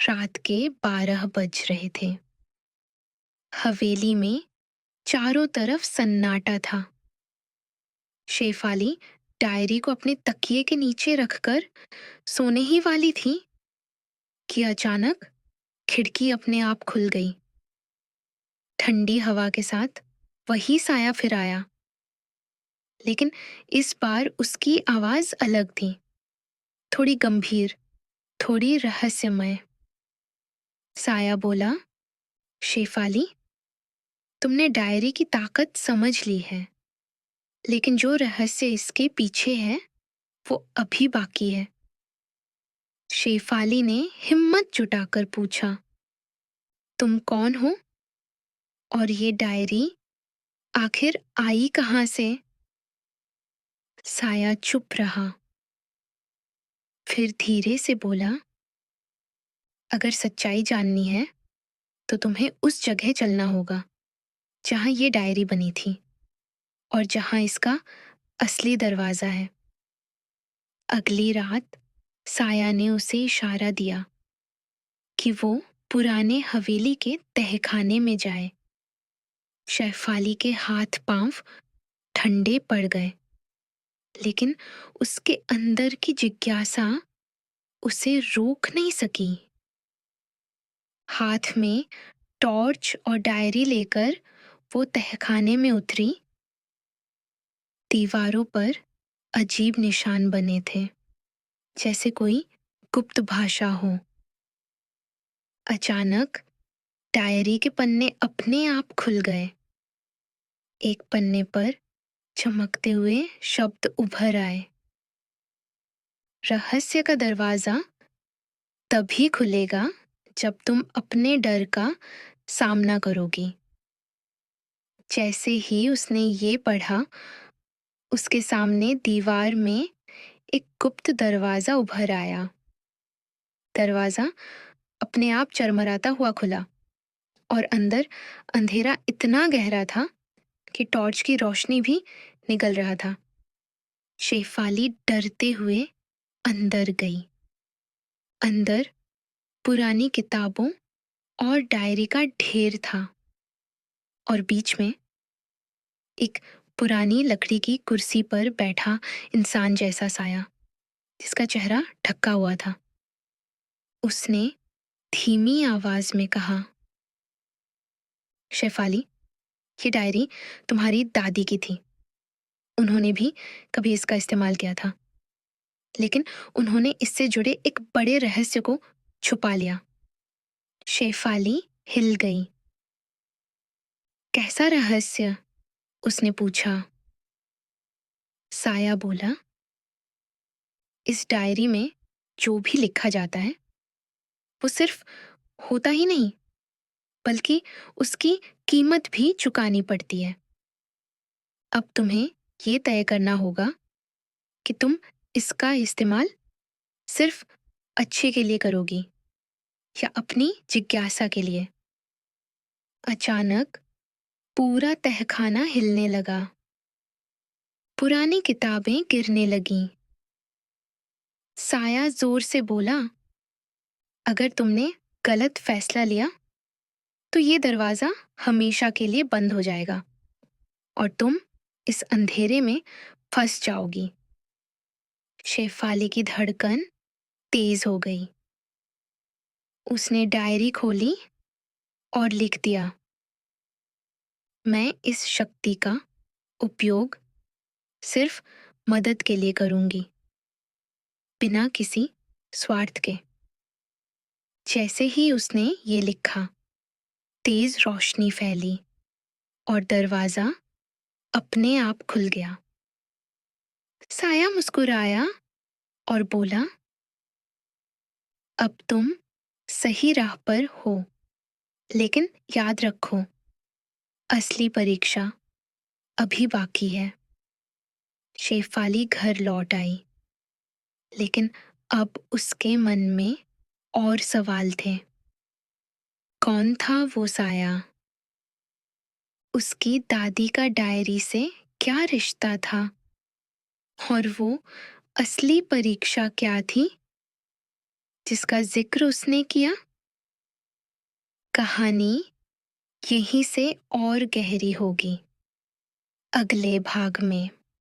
रात के 12 बज रहे थे। हवेली में चारों तरफ सन्नाटा था। शेफाली डायरी को अपने तकिए के नीचे रखकर सोने ही वाली थी कि अचानक खिड़की अपने आप खुल गई। ठंडी हवा के साथ वही साया फिर आया, लेकिन इस बार उसकी आवाज अलग थी, थोड़ी गंभीर, थोड़ी रहस्यमय। साया बोला, शेफाली, तुमने डायरी की ताकत समझ ली है, लेकिन जो रहस्य इसके पीछे है वो अभी बाकी है। शेफाली ने हिम्मत जुटाकर पूछा, तुम कौन हो और ये डायरी आखिर आई कहां से? साया चुप रहा, फिर धीरे से बोला, अगर सच्चाई जाननी है तो तुम्हें उस जगह चलना होगा जहां ये डायरी बनी थी और जहां इसका असली दरवाजा है। अगली रात साया ने उसे इशारा दिया कि वो पुराने हवेली के तहखाने में जाए। शेफाली के हाथ पांव ठंडे पड़ गए, लेकिन उसके अंदर की जिज्ञासा उसे रोक नहीं सकी। हाथ में टॉर्च और डायरी लेकर वो तहखाने में उतरी। दीवारों पर अजीब निशान बने थे, जैसे कोई गुप्त भाषा हो। अचानक डायरी के पन्ने अपने आप खुल गए। एक पन्ने पर चमकते हुए शब्द उभर आए, रहस्य का दरवाजा तभी खुलेगा जब तुम अपने डर का सामना करोगी। जैसे ही उसने ये पढ़ा, उसके सामने दीवार में एक गुप्त दरवाजा उभर आया। दरवाजा अपने आप चरमराता हुआ खुला और अंदर अंधेरा इतना गहरा था कि टॉर्च की रोशनी भी निगल रहा था। शेफाली डरते हुए अंदर गई। अंदर पुरानी किताबों और डायरी का ढेर था और बीच में एक पुरानी लकड़ी की कुर्सी पर बैठा इंसान जैसा साया, जिसका चेहरा ढका हुआ था। उसने धीमी आवाज में कहा, शेफाली, ये डायरी तुम्हारी दादी की थी। उन्होंने भी कभी इसका इस्तेमाल किया था, लेकिन उन्होंने इससे जुड़े एक बड़े रहस्य को छुपा लिया। शेफाली हिल गई। कैसा रहस्य? उसने पूछा। साया बोला, इस डायरी में जो भी लिखा जाता है वो सिर्फ होता ही नहीं, बल्कि उसकी कीमत भी चुकानी पड़ती है। अब तुम्हें ये तय करना होगा कि तुम इसका इस्तेमाल सिर्फ अच्छे के लिए करोगी या अपनी जिज्ञासा के लिए। अचानक पूरा तहखाना हिलने लगा। पुरानी किताबें गिरने लगीं। साया जोर से बोला, अगर तुमने गलत फैसला लिया तो ये दरवाजा हमेशा के लिए बंद हो जाएगा और तुम इस अंधेरे में फंस जाओगी। शेफाली की धड़कन तेज हो गई। उसने डायरी खोली और लिख दिया, मैं इस शक्ति का उपयोग सिर्फ मदद के लिए करूंगी, बिना किसी स्वार्थ के। जैसे ही उसने ये लिखा, तेज रोशनी फैली और दरवाजा अपने आप खुल गया। साया मुस्कुराया और बोला, अब तुम सही राह पर हो, लेकिन याद रखो, असली परीक्षा अभी बाकी है। शेफाली घर लौट आई, लेकिन अब उसके मन में और सवाल थे। कौन था वो साया? उसकी दादी का डायरी से क्या रिश्ता था? और वो असली परीक्षा क्या थी जिसका जिक्र उसने किया? कहानी यहीं से और गहरी होगी अगले भाग में।